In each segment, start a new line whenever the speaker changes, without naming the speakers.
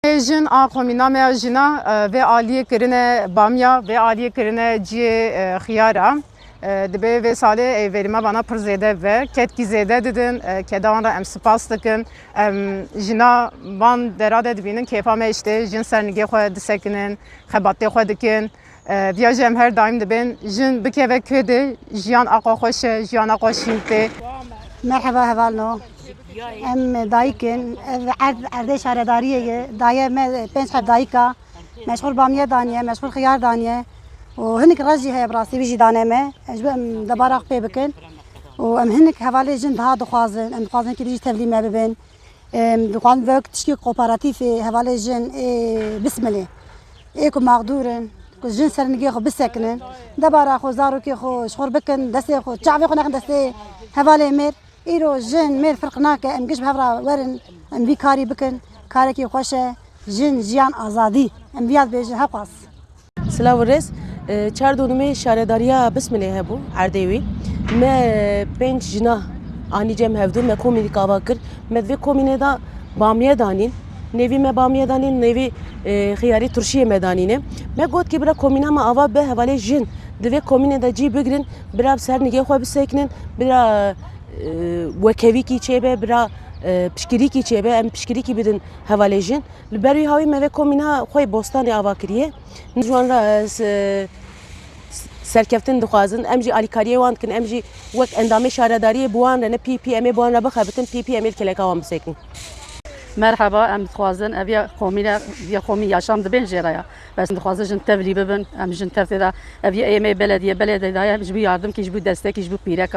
Jin a komîna me jina ve aliyê kirine bamya ve aliyê kirine ciyê xiyara dibe ve salê evverîme bana pir zêde ve ketkî zêde didin kedan re em spas dikin jina van dera de dibînin kêfa me işte jin sernigê xwe disekinin xebatê xwe dikin viya jî em her daîm dibin jin bikeve kê de jiyan aqa xweş e jiyana xwe şîn tê.
مرحبا هفالنو ام دايكن عرض شهرداریه دایه ما پنج حب دایکا مشغول بامیه دانیه مشغول خيار دانیه و هنك رجي هي براسي بيجي دانه ما اجبم دبارق بي بكن و ام هنك حوالي جند ها دخوازن ام دخوازن كي تبلي ما ببن دخوان وقت تشكيل كوباراتيف حوالي جن بسمله ايكو مقدورن جن سرنگي خو بسكنن دبارق خو زارو كي خو شخور بكن دسي خو شعبي خو نخن دسي حوالي مير ایرو جن میر فرق ناکه ام گش بهفرا ورن ام بی کاری بکن کاری کی خوشه جن جیان آزادی ام بیاد بیجن هپاس
سلام ورس چهار دونمه شهرداریه بسم الله هبو عردوی ما پنج جنا آنی جم هفدو ما کومینی کاوا کر مدوی کومینه دا بامیه دانین نوی ما بامیه دانین نوی خیاری ترشیه مدانینه ما گفت که برا کومینه ما آوا به حواله جن دوی کومینه دا جی بگرن برا سر نگه خو بسکنن برا وکوی کی چیبه برا پشکری کی چیبه ام پشکری کی بدن حوالejin لبری هاوی مو کومینا خوی بوستان آوا کریه جوان را سرکفتن دخوازن امجی الیکاریه وان کن امجی وقت اندام شهرداری بوان نه پی پی ام بوان را بخبتن پی پی ام کلکا وام بسکن
مرحبا ام خوازن اویا قومینا یا قومی yaşam dibin jeraya bes خوازن جن تبلی ببن ام جن تفدا اویا ام بلدیه دایا جبو yardım ki jbu destek jbu pirek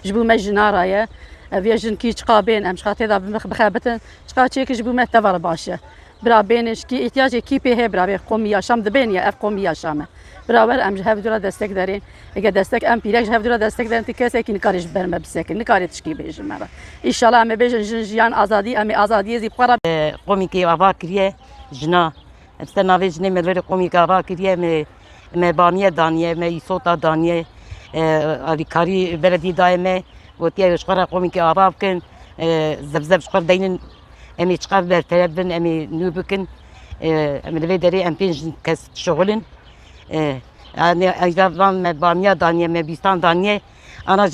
jbu mejnaraya اویا جن ki çıqabin ام çıqate da bxabetin çıqaçe ki jbu mehtavar başa bra beniş ki ihtiyacı ki pe bra قومی yaşam dibin ya ev قومی yaşam beraber em hevdura destek derin eğer destek em pirek hevdura destek derin ki kesekin karış berme bisekin ne karı tşki bejim mera inşallah em bejin jiyan azadi em azadiye zip qara
قومی که آوا کریه جنا استناوی جنی ملور قومی که آوا کریه می بامیه دانیه می صوتا دانیه الیکاری بلدی دایمه گوتیه شقرا قومی که آوا بکن زبزب شقر دینن امی چقر برطرف بن امی نو بکن امی لوی داری ام پنج کس شغلن yani aydan me bamiye daniye me bistan daniye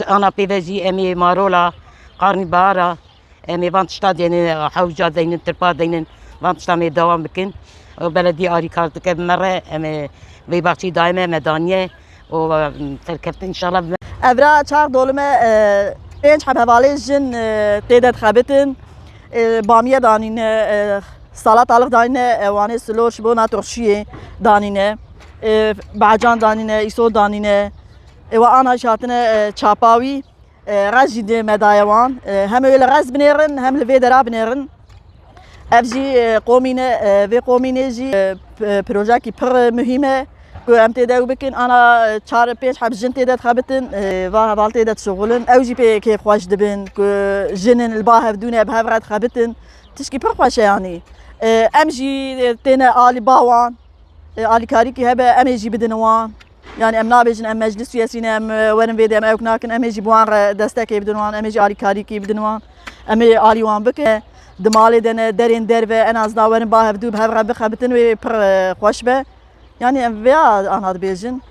ana peveji emi marola karnibara emi vantışta deni havca deni tırpa deni vantışta me devam bikin belediye arikartık mere emi ve bahçe daime me daniye o terkeftin inşallah
evra çar dolme penç havale jin tedet khabetin bamiye danine salatalık danine evane sloş bu naturşiye danine بعجان دانینه ایسو دانینه و آنها شاتنه چاپاوی رزی ده مدایوان هم ویل رز بنیرن هم لوی درا بنیرن افجی قومینه و قومینه جی پروژه کی پر مهمه که ام تیده بکن آنها چهار پنج حب جن تیده خابتن و حوال تیده شغلن اوجی پی که خوش دبن که جنن الباه بدونه به هفرت خابتن تشکی پر خوشه یعنی ام جی تینه آلی باوان الیکاری که هبه امیجی بدنوان yani em nabejin em meclis üyesine em verin vede em evknakin emeji buan destek bedinwan emeji alikari ki bedinwan eme aliwan bike demale dene derin der ve en az da verin ba hevdu hevra bixabetin ve per xoş be yani em veya anad bejin